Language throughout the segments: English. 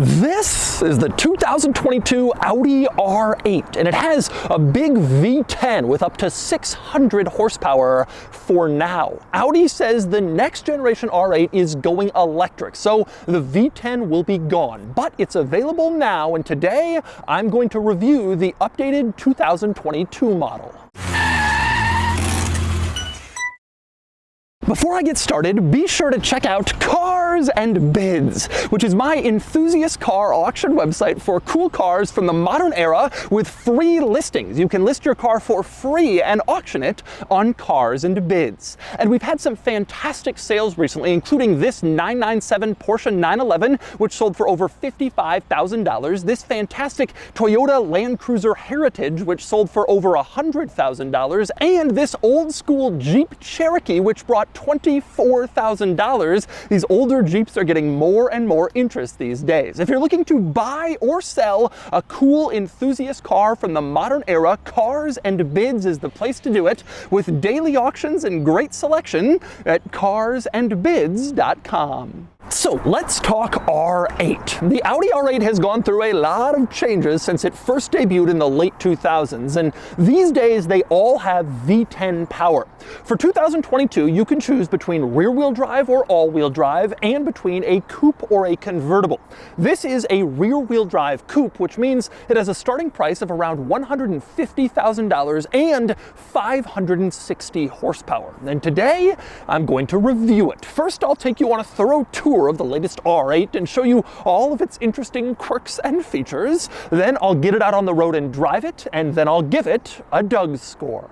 This is the 2022 Audi R8, and it has a big V10 with up to 600 horsepower for now. Audi says the next generation R8 is going electric, so the V10 will be gone, but it's available now, and today I'm going to review the updated 2022 model. Before I get started, be sure to check out Cars and Bids, which is my enthusiast car auction website for cool cars from the modern era with free listings. You can list your car for free and auction it on Cars and Bids. And we've had some fantastic sales recently, including this 997 Porsche 911, which sold for over $55,000, this fantastic Toyota Land Cruiser Heritage, which sold for over $100,000, and this old school Jeep Cherokee, which brought $24,000. These older Jeeps are getting more and more interest these days. If you're looking to buy or sell a cool enthusiast car from the modern era, Cars and Bids is the place to do it, with daily auctions and great selection at carsandbids.com. So let's talk R8. The Audi R8 has gone through a lot of changes since it first debuted in the late 2000s, and these days they all have V10 power. For 2022, you can choose between rear-wheel drive or all-wheel drive and between a coupe or a convertible. This is a rear-wheel drive coupe, which means it has a starting price of around $150,000 and 560 horsepower. And today, I'm going to review it. First, I'll take you on a thorough tour of the latest R8 and show you all of its interesting quirks and features. Then I'll get it out on the road and drive it, and then I'll give it a DOUGSCORE.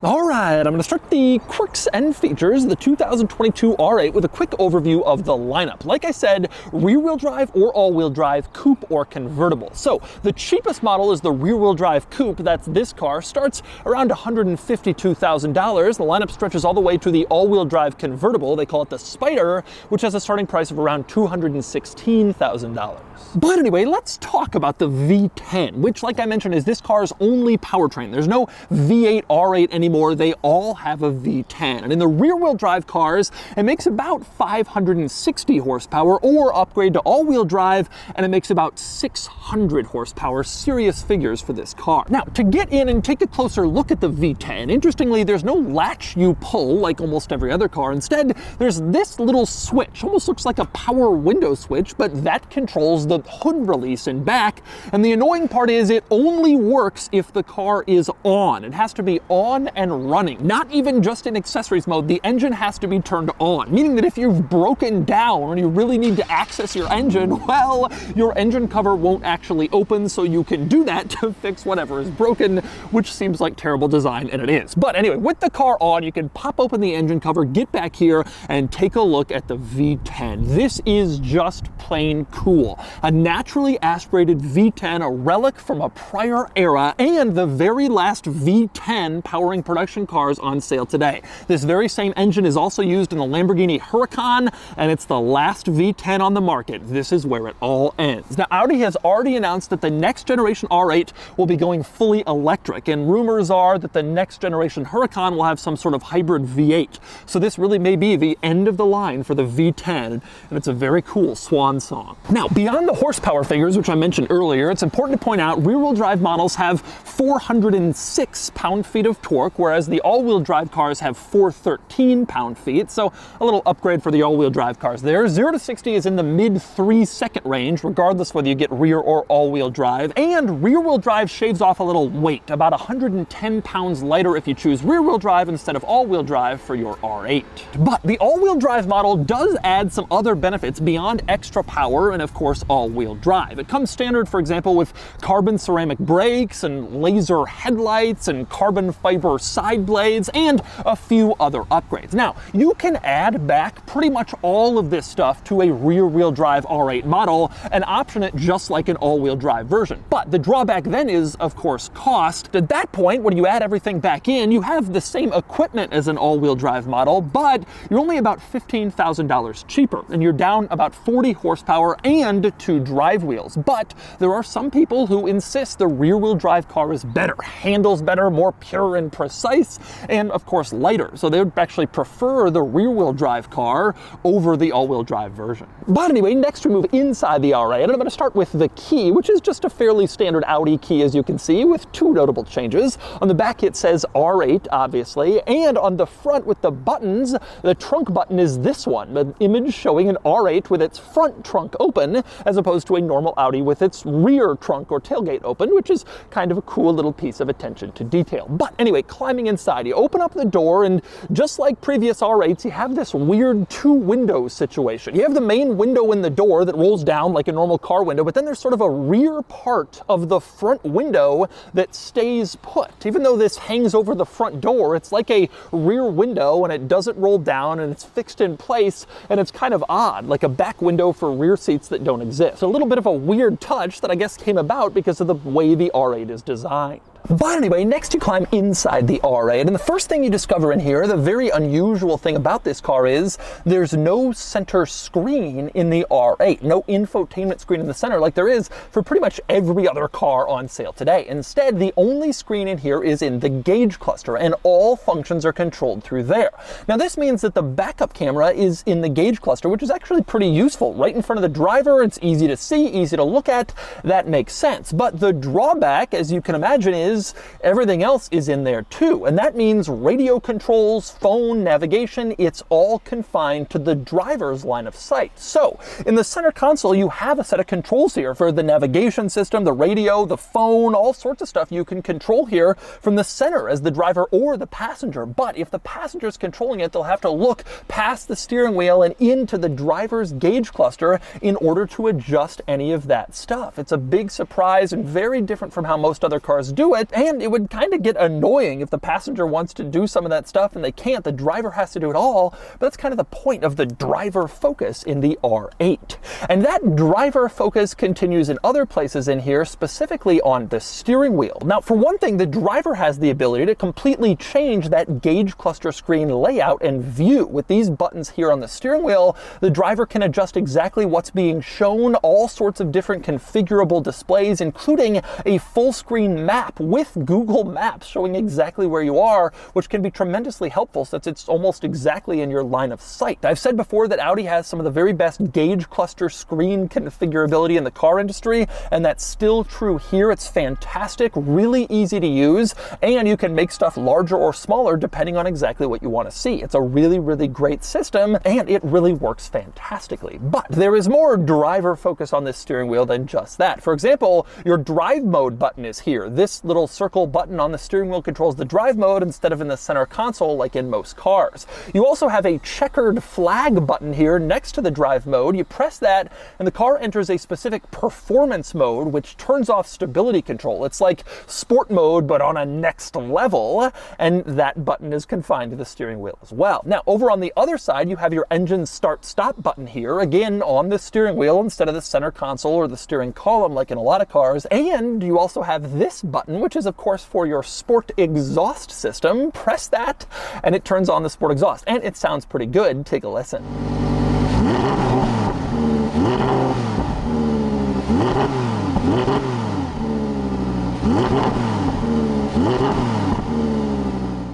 Alright, I'm going to start the quirks and features of the 2022 R8 with a quick overview of the lineup. Like I said, rear-wheel drive or all-wheel drive, coupe or convertible. So the cheapest model is the rear-wheel drive coupe. That's this car. Starts around $152,000. The lineup stretches all the way to the all-wheel drive convertible. They call it the Spider, which has a starting price of around $216,000. But anyway, let's talk about the V10, which, like I mentioned, is this car's only powertrain. There's no V8 R8 anymore. They all have a V10. And in the rear-wheel drive cars, it makes about 560 horsepower, or upgrade to all-wheel drive, and it makes about 600 horsepower. Serious figures for this car. Now, to get in and take a closer look at the V10, interestingly, there's no latch you pull like almost every other car. Instead, there's this little switch. Almost looks like a power window switch, but that controls the hood release in back. And the annoying part is it only works if the car is on. It has to be on and running. Not even just in accessories mode, the engine has to be turned on, meaning that if you've broken down and you really need to access your engine, well, your engine cover won't actually open, so you can do that to fix whatever is broken, which seems like terrible design, and it is. But anyway, with the car on, you can pop open the engine cover, get back here, and take a look at the V10. This is just plain cool. A naturally aspirated V10, a relic from a prior era, and the very last V10 powering production cars on sale today. This very same engine is also used in the Lamborghini Huracan, and it's the last V10 on the market. This is where it all ends. Now, Audi has already announced that the next generation R8 will be going fully electric, and rumors are that the next generation Huracan will have some sort of hybrid V8. So this really may be the end of the line for the V10, and it's a very cool swan song. Now, beyond the horsepower figures, which I mentioned earlier, it's important to point out rear-wheel drive models have 406 pound-feet of torque, whereas the all-wheel drive cars have 413 pound-feet, so a little upgrade for the all-wheel drive cars there. 0 to 60 is in the mid 3-second range, regardless whether you get rear or all-wheel drive, and rear-wheel drive shaves off a little weight, about 110 pounds lighter if you choose rear-wheel drive instead of all-wheel drive for your R8. But the all-wheel drive model does add some other benefits beyond extra power and, of course, all-wheel drive. It comes standard, for example, with carbon ceramic brakes and laser headlights and carbon fiber side blades and a few other upgrades. Now, you can add back pretty much all of this stuff to a rear-wheel drive R8 model and option it just like an all-wheel drive version. But the drawback then is, of course, cost. At that point, when you add everything back in, you have the same equipment as an all-wheel drive model, but you're only about $15,000 cheaper, and you're down about 40 horsepower and 2 drive wheels. But there are some people who insist the rear-wheel drive car is better, handles better, more pure and precise. precise, and of course lighter. So they would actually prefer the rear-wheel drive car over the all-wheel drive version. But anyway, next we move inside the R8, and I'm going to start with the key, which is just a fairly standard Audi key, as you can see, with two notable changes. On the back it says R8, obviously, and on the front with the buttons, the trunk button is this one, the image showing an R8 with its front trunk open, as opposed to a normal Audi with its rear trunk or tailgate open, which is kind of a cool little piece of attention to detail. But anyway, climbing inside, you open up the door, and just like previous R8s, you have this weird two-window situation. You have the main window in the door that rolls down like a normal car window, but then there's sort of a rear part of the front window that stays put. Even though this hangs over the front door, it's like a rear window, and it doesn't roll down, and it's fixed in place, and it's kind of odd, like a back window for rear seats that don't exist. A little bit of a weird touch that I guess came about because of the way the R8 is designed. But anyway, next you climb inside the R8, and the first thing you discover in here, the very unusual thing about this car is there's no center screen in the R8, no infotainment screen in the center like there is for pretty much every other car on sale today. Instead, the only screen in here is in the gauge cluster, and all functions are controlled through there. Now this means that the backup camera is in the gauge cluster, which is actually pretty useful. Right in front of the driver, it's easy to see, easy to look at, that makes sense. But the drawback, as you can imagine, is everything else is in there too, and that means radio controls, phone, navigation, it's all confined to the driver's line of sight. So in the center console you have a set of controls here for the navigation system, the radio, the phone, all sorts of stuff you can control here from the center as the driver or the passenger. But if the passenger's controlling it, they'll have to look past the steering wheel and into the driver's gauge cluster in order to adjust any of that stuff. It's a big surprise and very different from how most other cars do it. And it would kind of get annoying if the passenger wants to do some of that stuff and they can't. The driver has to do it all, but that's kind of the point of the driver focus in the R8. And that driver focus continues in other places in here, specifically on the steering wheel. Now, for one thing, the driver has the ability to completely change that gauge cluster screen layout and view. With these buttons here on the steering wheel, the driver can adjust exactly what's being shown, all sorts of different configurable displays, including a full screen map with Google Maps showing exactly where you are, which can be tremendously helpful since it's almost exactly in your line of sight. I've said before that Audi has some of the very best gauge cluster screen configurability in the car industry, and that's still true here. It's fantastic, really easy to use, and you can make stuff larger or smaller depending on exactly what you want to see. It's a really, really great system, and it really works fantastically. But there is more driver focus on this steering wheel than just that. For example, your drive mode button is here. This little circle button on the steering wheel controls the drive mode instead of in the center console like in most cars. You also have a checkered flag button here next to the drive mode. You press that and the car enters a specific performance mode, which turns off stability control. It's like sport mode but on a next level, and that button is confined to the steering wheel as well. Now over on the other side you have your engine start stop button here, again on the steering wheel instead of the center console or the steering column like in a lot of cars. And you also have this button, which is of course for your sport exhaust system. Press that and it turns on the sport exhaust, and it sounds pretty good. Take a listen.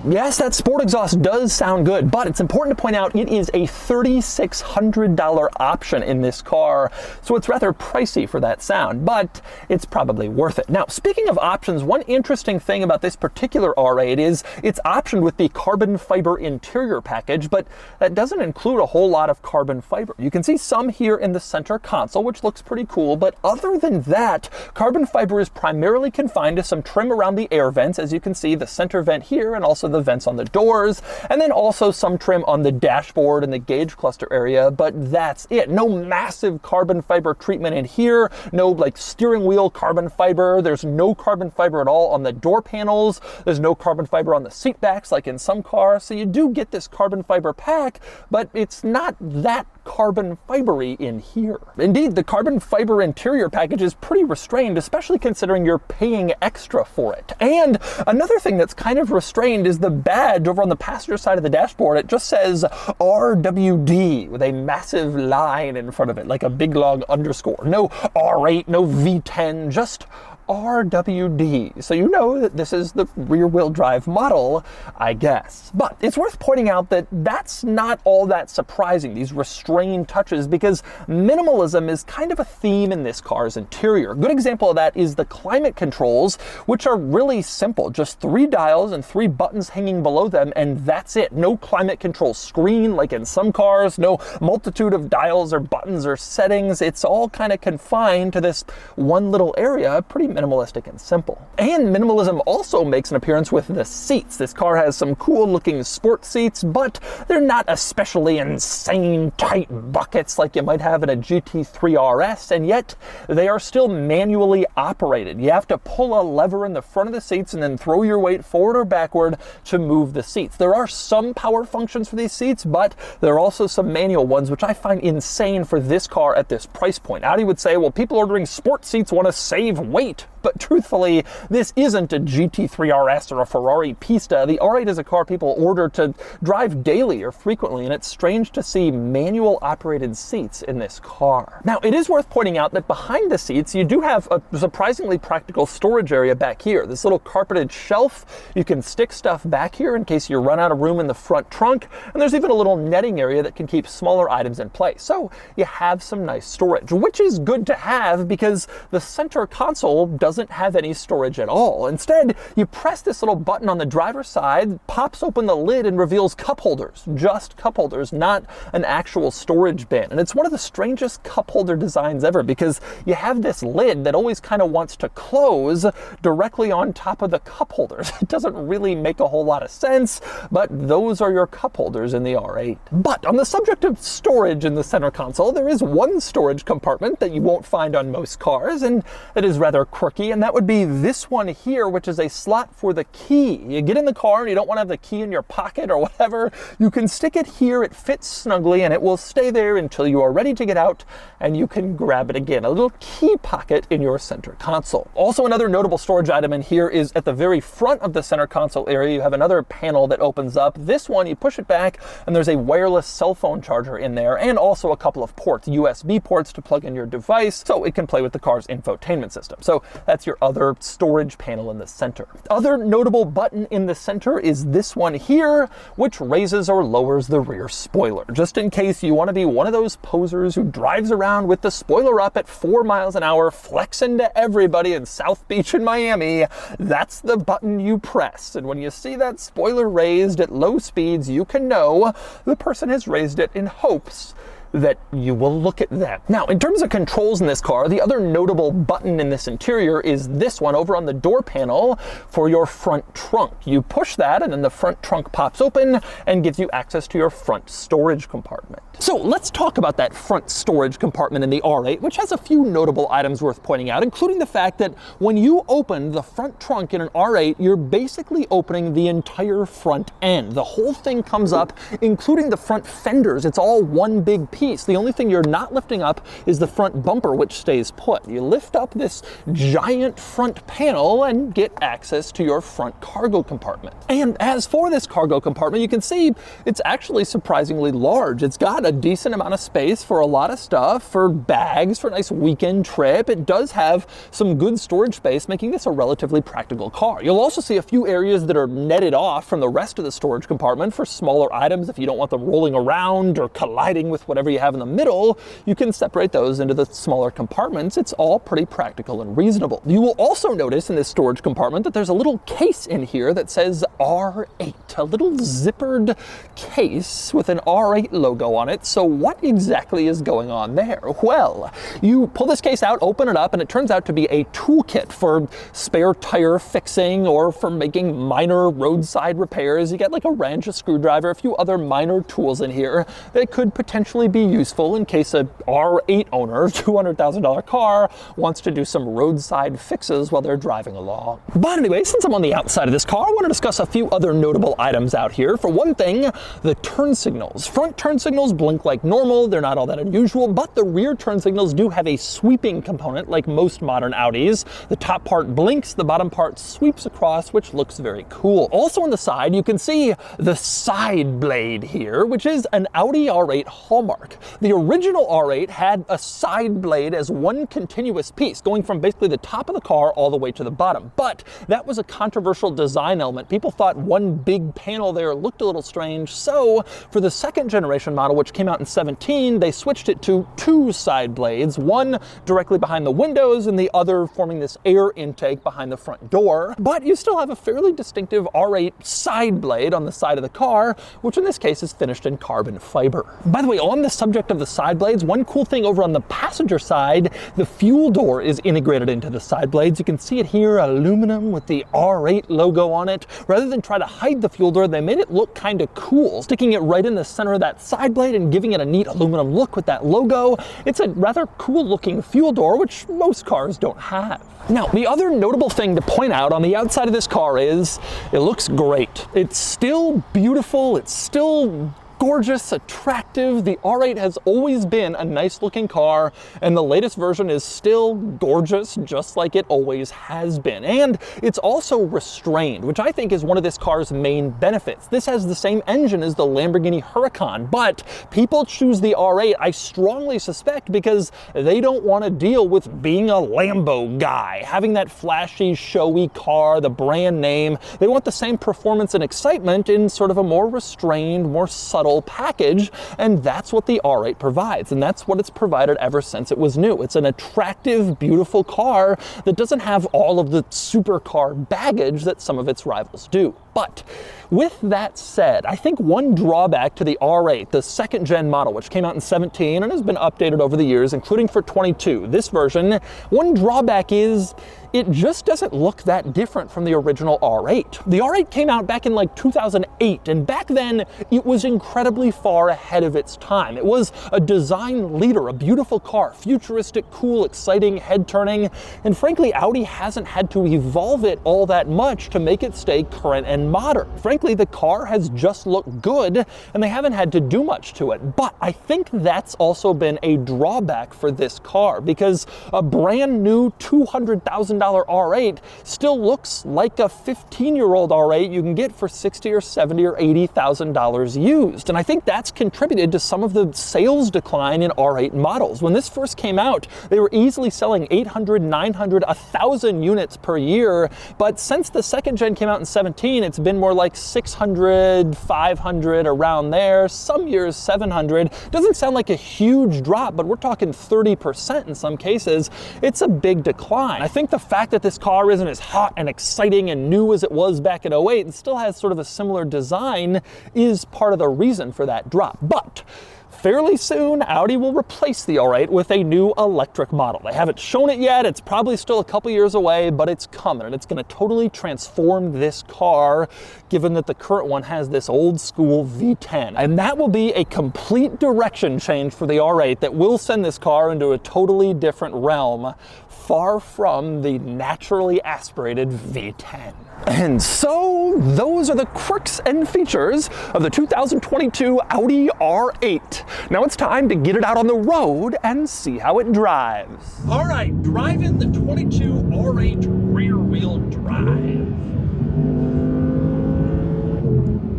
Yes, that sport exhaust does sound good, but it's important to point out it is a $3,600 option in this car, so it's rather pricey for that sound, but it's probably worth it. Now, speaking of options, one interesting thing about this particular R8 is it's optioned with the carbon fiber interior package, but that doesn't include a whole lot of carbon fiber. You can see some here in the center console, which looks pretty cool, but other than that, carbon fiber is primarily confined to some trim around the air vents, as you can see, the center vent here and also the vents on the doors, and then also some trim on the dashboard and the gauge cluster area, but that's it. No massive carbon fiber treatment in here, no like steering wheel carbon fiber, there's no carbon fiber at all on the door panels, there's no carbon fiber on the seat backs like in some cars, so you do get this carbon fiber pack, but it's not that carbon fibery in here. Indeed, the carbon fiber interior package is pretty restrained, especially considering you're paying extra for it. And another thing that's kind of restrained is the badge over on the passenger side of the dashboard. It just says RWD with a massive line in front of it, like a big long underscore. No R8, no V10, just RWD. So you know that this is the rear-wheel drive model, I guess. But it's worth pointing out that that's not all that surprising, these restrained touches, because minimalism is kind of a theme in this car's interior. A good example of that is the climate controls, which are really simple. Just 3 dials and 3 buttons hanging below them, and that's it. No climate control screen like in some cars, no multitude of dials or buttons or settings. It's all kind of confined to this one little area, pretty minimalistic and simple. And minimalism also makes an appearance with the seats. This car has some cool looking sport seats, but they're not especially insane tight buckets like you might have in a GT3 RS, and yet they are still manually operated. You have to pull a lever in the front of the seats and then throw your weight forward or backward to move the seats. There are some power functions for these seats, but there are also some manual ones, which I find insane for this car at this price point. Audi would say, well, people ordering sport seats want to save weight. But truthfully, this isn't a GT3 RS or a Ferrari Pista. The R8 is a car people order to drive daily or frequently, and it's strange to see manual operated seats in this car. Now, it is worth pointing out that behind the seats, you do have a surprisingly practical storage area back here. This little carpeted shelf, you can stick stuff back here in case you run out of room in the front trunk, and there's even a little netting area that can keep smaller items in place. So you have some nice storage, which is good to have because the center console doesn't have any storage at all. Instead, you press this little button on the driver's side, pops open the lid, and reveals cup holders. Just cup holders, not an actual storage bin. And it's one of the strangest cup holder designs ever because you have this lid that always kind of wants to close directly on top of the cup holders. It doesn't really make a whole lot of sense, but those are your cup holders in the R8. But on the subject of storage in the center console, there is one storage compartment that you won't find on most cars, and that is rather quirky, and that would be this one here, which is a slot for the key. You get in the car and you don't want to have the key in your pocket or whatever, you can stick it here, it fits snugly, and it will stay there until you are ready to get out and you can grab it again. A little key pocket in your center console. Also, another notable storage item in here is at the very front of the center console area, you have another panel that opens up. This one, you push it back and there's a wireless cell phone charger in there, and also a couple of ports, USB ports to plug in your device so it can play with the car's infotainment system. So that's your other storage panel in the center. Other notable button in the center is this one here, which raises or lowers the rear spoiler. Just in case you want to be one of those posers who drives around with the spoiler up at 4 miles an hour, flexing to everybody in South Beach in Miami, that's the button you press. And when you see that spoiler raised at low speeds, you can know the person has raised it in hopes that you will look at them. Now, in terms of controls in this car, the other notable button in this interior is this one over on the door panel for your front trunk. You push that and then the front trunk pops open and gives you access to your front storage compartment. So let's talk about that front storage compartment in the R8, which has a few notable items worth pointing out, including the fact that when you open the front trunk in an R8, you're basically opening the entire front end. The whole thing comes up, including the front fenders. It's all one big piece. The only thing you're not lifting up is the front bumper, which stays put. You lift up this giant front panel and get access to your front cargo compartment. And as for this cargo compartment, you can see it's actually surprisingly large. It's got a decent amount of space for a lot of stuff, for bags, for a nice weekend trip. It does have some good storage space, making this a relatively practical car. You'll also see a few areas that are netted off from the rest of the storage compartment for smaller items. If you don't want them rolling around or colliding with whatever you have in the middle, you can separate those into the smaller compartments. It's all pretty practical and reasonable. You will also notice in this storage compartment that there's a little case in here that says R8, a little zippered case with an R8 logo on it. So what exactly is going on there? Well, you pull this case out, open it up, and it turns out to be a toolkit for spare tire fixing or for making minor roadside repairs. You get like a wrench, a screwdriver, a few other minor tools in here that could potentially be useful in case a R8 owner, $200,000 car, wants to do some roadside fixes while they're driving along. But anyway, since I'm on the outside of this car, I want to discuss a few other notable items out here. For one thing, the turn signals. Front turn signals blink like normal. They're not all that unusual, but the rear turn signals do have a sweeping component like most modern Audis. The top part blinks, the bottom part sweeps across, which looks very cool. Also on the side, you can see the side blade here, which is an Audi R8 hallmark. benchmark. The original R8 had a side blade as one continuous piece, going from basically the top of the car all the way to the bottom. But that was a controversial design element. People thought one big panel there looked a little strange. So for the second generation model, which came out in 17, they switched it to two side blades, one directly behind the windows and the other forming this air intake behind the front door. But you still have a fairly distinctive R8 side blade on the side of the car, which in this case is finished in carbon fiber. By the way, on the subject of the side blades, one cool thing over on the passenger side, the fuel door is integrated into the side blades. You can see it here, aluminum with the R8 logo on it. Rather than try to hide the fuel door, they made it look kind of cool, sticking it right in the center of that side blade and giving it a neat aluminum look with that logo. It's a rather cool looking fuel door, which most cars don't have. Now, the other notable thing to point out on the outside of this car is it looks great. It's still beautiful, it's still gorgeous, attractive. The R8 has always been a nice looking car, and the latest version is still gorgeous, just like it always has been. And it's also restrained, which I think is one of this car's main benefits. This has the same engine as the Lamborghini Huracan, but people choose the R8, I strongly suspect, because they don't want to deal with being a Lambo guy, having that flashy, showy car, the brand name. They want the same performance and excitement in sort of a more restrained, more subtle package, and that's what the R8 provides, and that's what it's provided ever since it was new. It's an attractive, beautiful car that doesn't have all of the supercar baggage that some of its rivals do. But with that said, I think one drawback to the R8, the second gen model, which came out in 17 and has been updated over the years, including for 22, this version, one drawback is it just doesn't look that different from the original R8. The R8 came out back in like 2008, and back then it was incredibly far ahead of its time. It was a design leader, a beautiful car, futuristic, cool, exciting, head-turning, and frankly, Audi hasn't had to evolve it all that much to make it stay current and modern. Frankly, the car has just looked good, and they haven't had to do much to it. But I think that's also been a drawback for this car, because a brand new $200,000 R8 still looks like a 15-year-old R8 you can get for $60,000 or $70,000 or $80,000 used. And I think that's contributed to some of the sales decline in R8 models. When this first came out, they were easily selling 800, 900, 1,000 units per year. But since the second gen came out in 17, it's been more like 600, 500, around there. Some years 700. Doesn't sound like a huge drop, but we're talking 30% in some cases. It's a big decline. I think the fact that this car isn't as hot and exciting and new as it was back in 08 and still has sort of a similar design is part of the reason for that drop. But fairly soon, Audi will replace the R8 with a new electric model. They haven't shown it yet. It's probably still a couple years away, but it's coming, and it's going to totally transform this car, given that the current one has this old school V10. And that will be a complete direction change for the R8 that will send this car into a totally different realm, far from the naturally aspirated V10. And so those are the quirks and features of the 2022 Audi R8. Now it's time to get it out on the road and see how it drives. All right, driving the 22 R8 rear-wheel drive.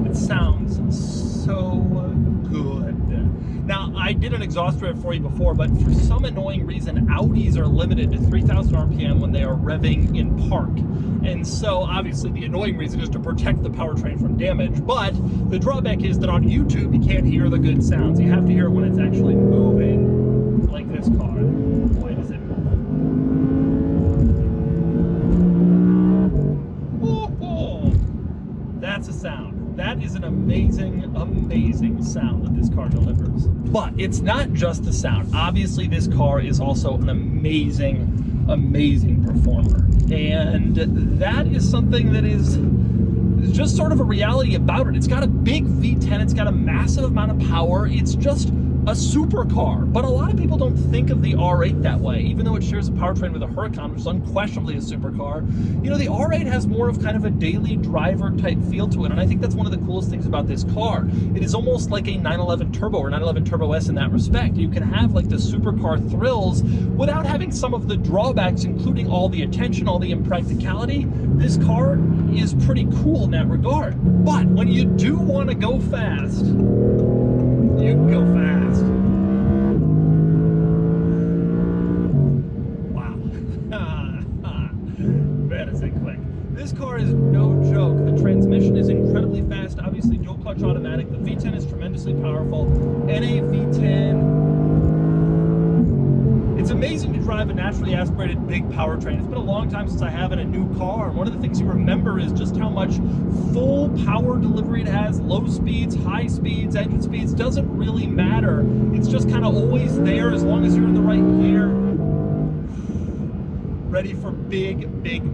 It sounds so good. Now, I did an exhaust rev for you before, but for some annoying reason, Audis are limited to 3,000 RPM when they are revving in park. And so, obviously, the annoying reason is to protect the powertrain from damage, but the drawback is that on YouTube, you can't hear the good sounds. You have to hear it when it's actually moving, like this car. Boy, does it move. Oh, that's a sound. That is an amazing, amazing sound that this car delivers. But it's not just the sound. Obviously, this car is also an amazing, amazing performer. And that is something that is just sort of a reality about it. It's got a big V10, it's got a massive amount of power. It's just a supercar, but a lot of people don't think of the R8 that way, even though it shares a powertrain with a Huracan, which is unquestionably a supercar. You know, the R8 has more of kind of a daily driver type feel to it, and I think that's one of the coolest things about this car. It is almost like a 911 Turbo or 911 Turbo S in that respect. You can have like the supercar thrills without having some of the drawbacks, including all the attention, all the impracticality. This car is pretty cool in that regard. But when you do want to go fast, you can go fast. The V10 is tremendously powerful. NA V10. It's amazing to drive a naturally aspirated big powertrain. It's been a long time since I have in a new car, and one of the things you remember is just how much full power delivery it has. Low speeds, high speeds, engine speeds, doesn't really matter. It's just kind of always there as long as you're in the right gear. Ready for big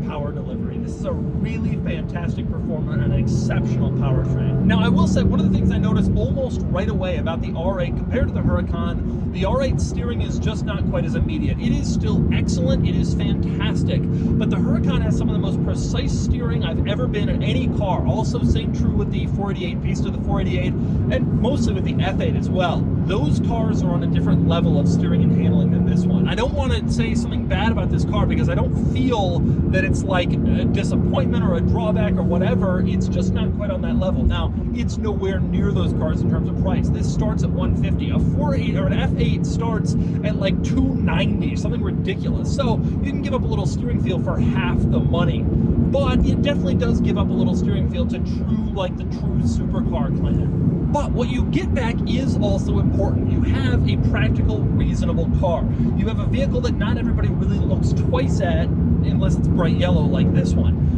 power delivery. This is a really fantastic performer and an exceptional powertrain. Now, I will say one of the things I noticed almost right away about the R8 compared to the Huracan, the R8 steering is just not quite as immediate. It is still excellent, it is fantastic, but the Huracan has some of the most precise steering I've ever been in any car. Also, same true with the 488, piece to the 488, and mostly with the F8 as well. Those cars are on a different level of steering and handling than this one. I don't want to say something bad about this car because I don't feel that it's like a disappointment or a drawback or whatever. It's just not quite on that level. Now, it's nowhere near those cars in terms of price. This starts at $150. A 4.8 or an F8 starts at like $290, something ridiculous. So you can give up a little steering feel for half the money, but it definitely does give up a little steering feel to the true supercar clan. But what you get back is also important. You have a practical, reasonable car. You have a vehicle that not everybody really looks twice at unless it's bright yellow like this one.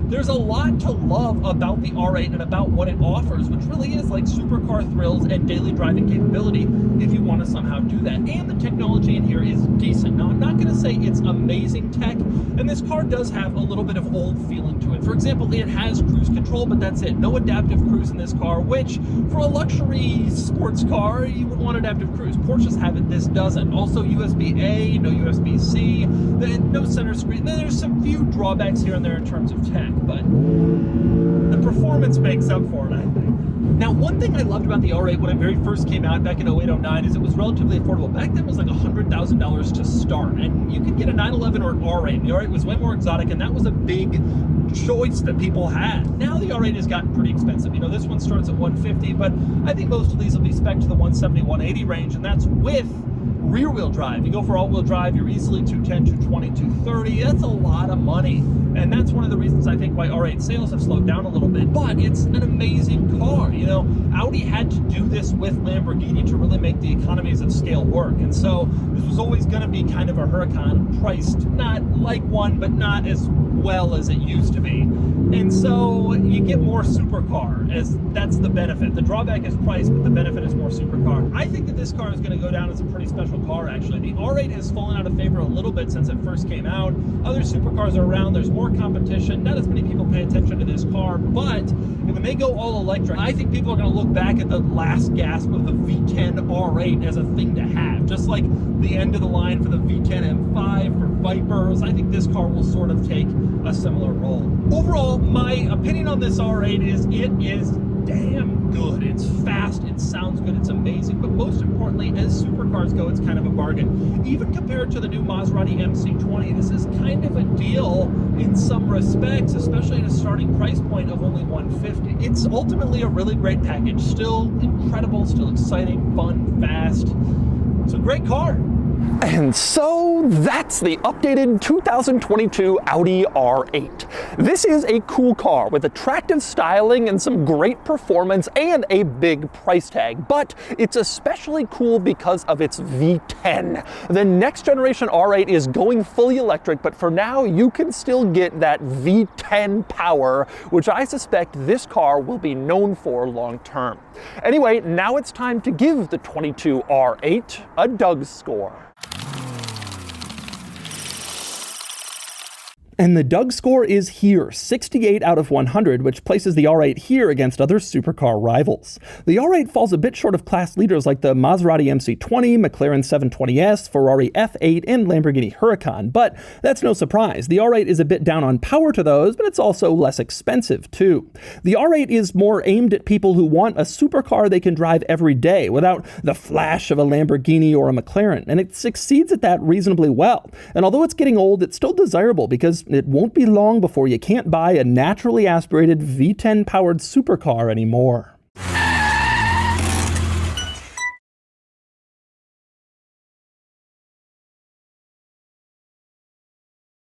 There's a lot to love about the R8 and about what it offers, which really is like supercar thrills and daily driving capability if you want to somehow do that. And the technology in here is decent. Now, I'm not going to say it's amazing tech, and this car does have a little bit of old feeling to it. For example, it has cruise control, but that's it. No adaptive cruise in this car, which for a luxury sports car, you would want adaptive cruise. Porsches have it, this doesn't. Also USB-A, no USB-C, no center screen. There's some few drawbacks here and there in terms of tech, but the performance makes up for it, I think. Now, one thing I loved about the R8 when it very first came out back in 08-09 is it was relatively affordable. Back then it was like $100,000 to start, and you could get a 911 or an R8. The R8 was way more exotic, and that was a big choice that people had. Now the R8 has gotten pretty expensive. You know, this one starts at $150, but I think most of these will be spec to the 170, 180 range, and that's with rear-wheel drive. You go for all-wheel drive, you're easily 210, 220, 230. That's a lot of money. And that's one of the reasons I think why R8 sales have slowed down a little bit. But it's an amazing car. You know, Audi had to do this with Lamborghini to really make the economies of scale work. And so this was always going to be kind of a Huracan, priced not like one, but not as well as it used to be. And so you get more supercar, as that's the benefit. The drawback is price, but the benefit is more supercar. I think that this car is going to go down as a pretty special car, actually. The R8 has fallen out of favor a little bit since it first came out. Other supercars are around. There's more competition. Not as many people pay attention to this car, but when they go all electric, I think people are going to look back at the last gasp of the V10 R8 as a thing to have. Just like the end of the line for the V10 M5, for Vipers, I think this car will sort of take a similar role. Overall, my opinion on this R8 is it is damn good. It's fast, it sounds good, it's amazing, but most importantly, as supercars go, it's kind of a bargain. Even compared to the new Maserati MC20, this is kind of a deal in some respects, especially at a starting price point of only $150. It's ultimately a really great package. Still incredible, still exciting, fun, fast. It's a great car. And so that's the updated 2022 Audi R8. This is a cool car with attractive styling and some great performance and a big price tag, but it's especially cool because of its V10. The next generation R8 is going fully electric, but for now you can still get that V10 power, which I suspect this car will be known for long term. Anyway, now it's time to give the 22 R8 a DOUGSCORE. And the DOUGSCORE is here, 68 out of 100, which places the R8 here against other supercar rivals. The R8 falls a bit short of class leaders like the Maserati MC20, McLaren 720S, Ferrari F8, and Lamborghini Huracan, but that's no surprise. The R8 is a bit down on power to those, but it's also less expensive too. The R8 is more aimed at people who want a supercar they can drive every day without the flash of a Lamborghini or a McLaren, and it succeeds at that reasonably well. And although it's getting old, it's still desirable because it won't be long before you can't buy a naturally aspirated V10 powered supercar anymore.